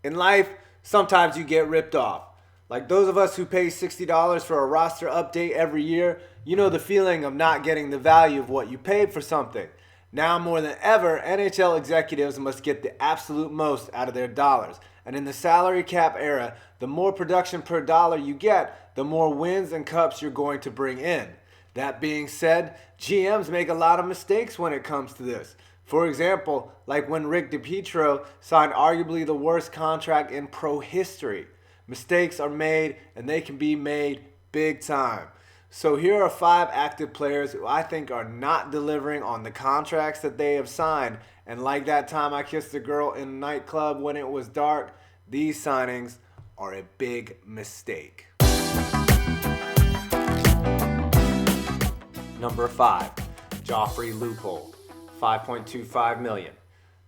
In life, sometimes you get ripped off. Like those of us who pay $60 for a roster update every year, you know the feeling of not getting the value of what you paid for something. Now more than ever, NHL executives must get the absolute most out of their dollars. And in the salary cap era, the more production per dollar you get, the more wins and cups you're going to bring in. That being said, GMs make a lot of mistakes when it comes to this. For example, like when Rick DiPietro signed arguably the worst contract in pro history. Mistakes are made, and they can be made big time. So here are 5 active players who I think are not delivering on the contracts that they have signed. And like that time I kissed a girl in a nightclub when it was dark, these signings are a big mistake. Number 5, Joffrey Lupul, $5.25 million.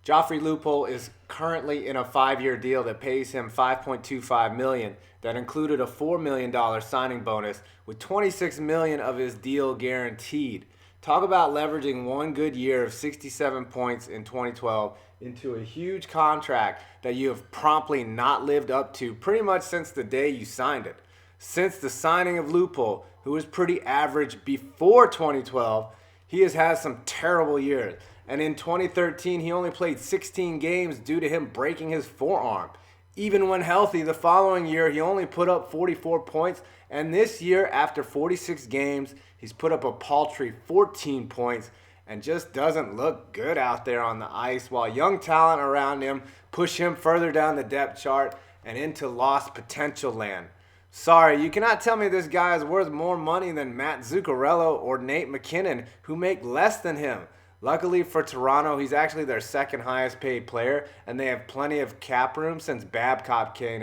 Joffrey Lupul is currently in a 5-year deal that pays him $5.25 million that included a $4 million signing bonus with $26 million of his deal guaranteed. Talk about leveraging one good year of 67 points in 2012 into a huge contract that you have promptly not lived up to pretty much since the day you signed it. Since the signing of Lupul, who was pretty average before 2012, he has had some terrible years. And in 2013, he only played 16 games due to him breaking his forearm. Even when healthy, the following year, he only put up 44 points. And this year, after 46 games, he's put up a paltry 14 points and just doesn't look good out there on the ice, while young talent around him push him further down the depth chart and into lost potential land. Sorry, you cannot tell me this guy is worth more money than Matt Zuccarello or Nate McKinnon, who make less than him. Luckily for Toronto, he's actually their second highest paid player, and they have plenty of cap room since Babcock came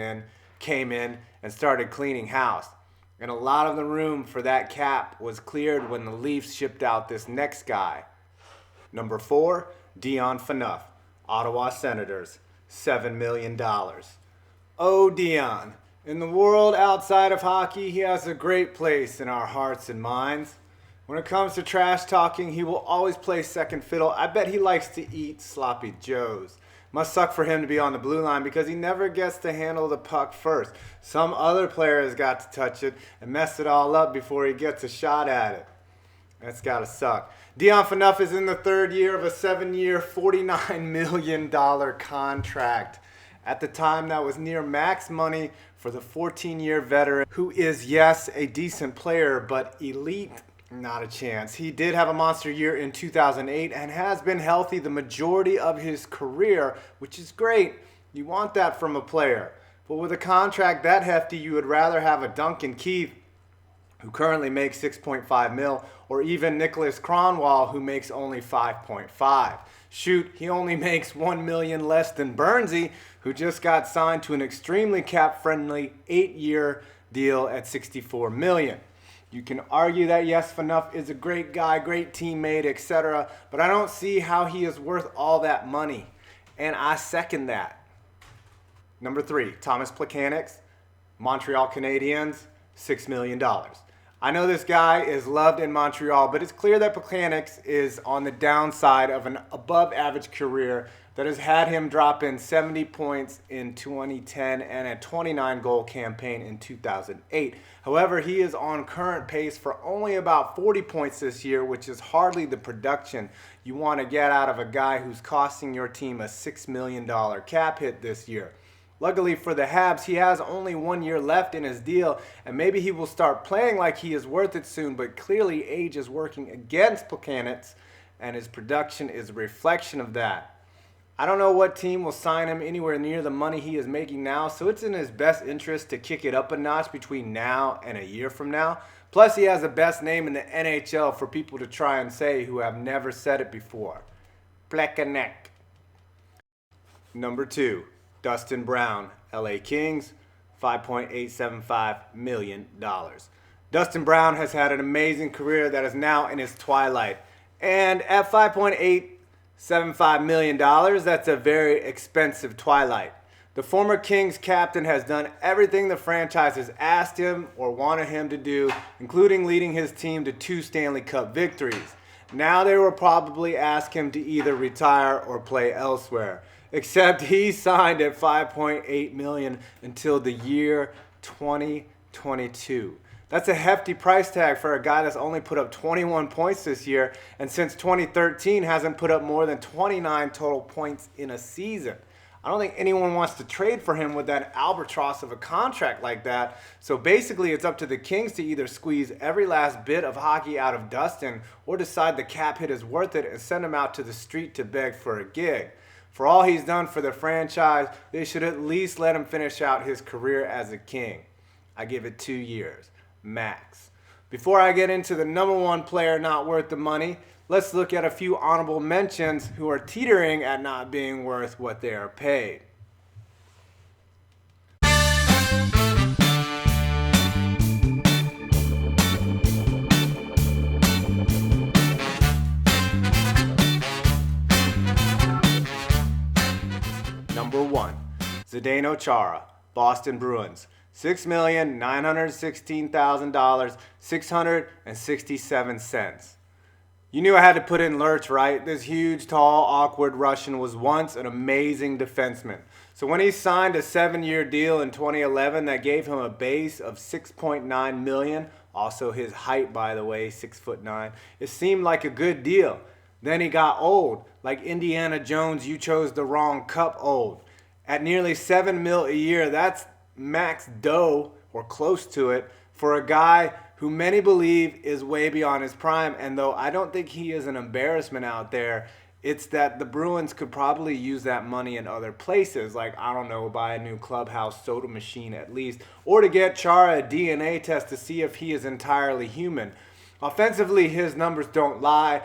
in and started cleaning house. And a lot of the room for that cap was cleared when the Leafs shipped out this next guy. Number 4, Dion Phaneuf, Ottawa Senators, $7 million. Oh, Dion. In the world outside of hockey, he has a great place in our hearts and minds. When it comes to trash talking, he will always play second fiddle. I bet he likes to eat sloppy joes. Must suck for him to be on the blue line because he never gets to handle the puck first. Some other player has got to touch it and mess it all up before he gets a shot at it. That's gotta suck. Dion Phaneuf is in the 3rd year of a 7-year, $49 million contract. At the time, that was near max money for the 14-year veteran who is, yes, a decent player, but elite. Not a chance. He did have a monster year in 2008 and has been healthy the majority of his career, which is great. You want that from a player. But with a contract that hefty, you would rather have a Duncan Keith, who currently makes $6.5 million, or even Nicholas Kronwall, who makes only $5.5. Shoot, he only makes $1 million less than Bernsey, who just got signed to an extremely cap-friendly 8-year deal at $64 million. You can argue that yes, Phaneuf is a great guy, great teammate, etc., but I don't see how he is worth all that money, and I second that. Number 3, Tomáš Plekanec, Montreal Canadiens, $6 million. I know this guy is loved in Montreal, but it's clear that Plekanec is on the downside of an above-average career that has had him drop in 70 points in 2010 and a 29-goal campaign in 2008. However, he is on current pace for only about 40 points this year, which is hardly the production you want to get out of a guy who's costing your team a $6 million cap hit this year. Luckily for the Habs, he has only 1 year left in his deal, and maybe he will start playing like he is worth it soon, but clearly age is working against Plekanec, and his production is a reflection of that. I don't know what team will sign him anywhere near the money he is making now, so it's in his best interest to kick it up a notch between now and a year from now. Plus, he has the best name in the NHL for people to try and say who have never said it before. Plekanec. Number 2, Dustin Brown, LA Kings, $5.875 million. Dustin Brown has had an amazing career that is now in its twilight. And at $5.875 million, that's a very expensive twilight. The former Kings captain has done everything the franchise has asked him or wanted him to do, including leading his team to 2 Stanley Cup victories. Now they will probably ask him to either retire or play elsewhere. except he signed at $5.8 million until the year 2022. That's a hefty price tag for a guy that's only put up 21 points this year, and since 2013 hasn't put up more than 29 total points in a season. I don't think anyone wants to trade for him with that albatross of a contract like that. So basically it's up to the Kings to either squeeze every last bit of hockey out of Dustin or decide the cap hit is worth it and send him out to the street to beg for a gig. For all he's done for the franchise, they should at least let him finish out his career as a King. I give it 2 years, max. Before I get into the number one player not worth the money, let's look at a few honorable mentions who are teetering at not being worth what they are paid. Number 1, Zdeno Chára, Boston Bruins. $6,916,000, 667 cents. You knew I had to put in Lurch, right? This huge, tall, awkward Russian was once an amazing defenseman. So when he signed a 7-year deal in 2011 that gave him a base of $6.9 million, also his height, by the way, 6'9", it seemed like a good deal. Then he got old, like Indiana Jones, you chose the wrong cup old. At nearly $7 million a year, that's max dough, or close to it, for a guy who many believe is way beyond his prime. And though I don't think he is an embarrassment out there, it's that the Bruins could probably use that money in other places, like, I don't know, buy a new clubhouse soda machine at least, or to get Chára a DNA test to see if he is entirely human. Offensively, his numbers don't lie.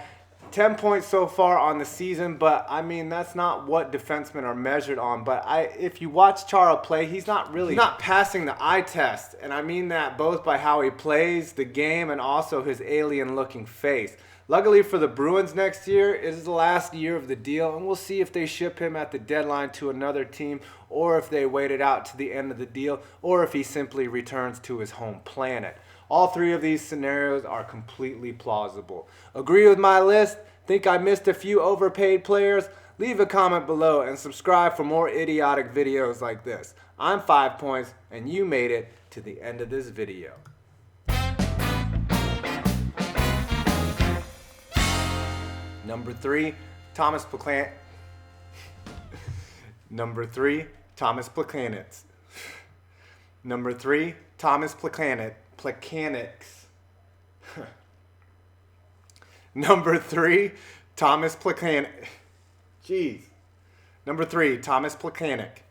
10 points so far on the season, but I mean, that's not what defensemen are measured on. But if you watch Chára play, he's not passing the eye test. And I mean that both by how he plays the game and also his alien-looking face. Luckily for the Bruins next year, it is the last year of the deal, and we'll see if they ship him at the deadline to another team, or if they wait it out to the end of the deal, or if he simply returns to his home planet. All three of these scenarios are completely plausible. Agree with my list? Think I missed a few overpaid players? Leave a comment below and subscribe for more idiotic videos like this. I'm 5 Points, and you made it to the end of this video. Number 3, Tomáš Plekanec. Number 3, Tomáš Plekanec. Number 3, Tomáš Plekanec. Number 3, Tomáš Plekanec. Jeez. Number 3, Tomáš Plekanec.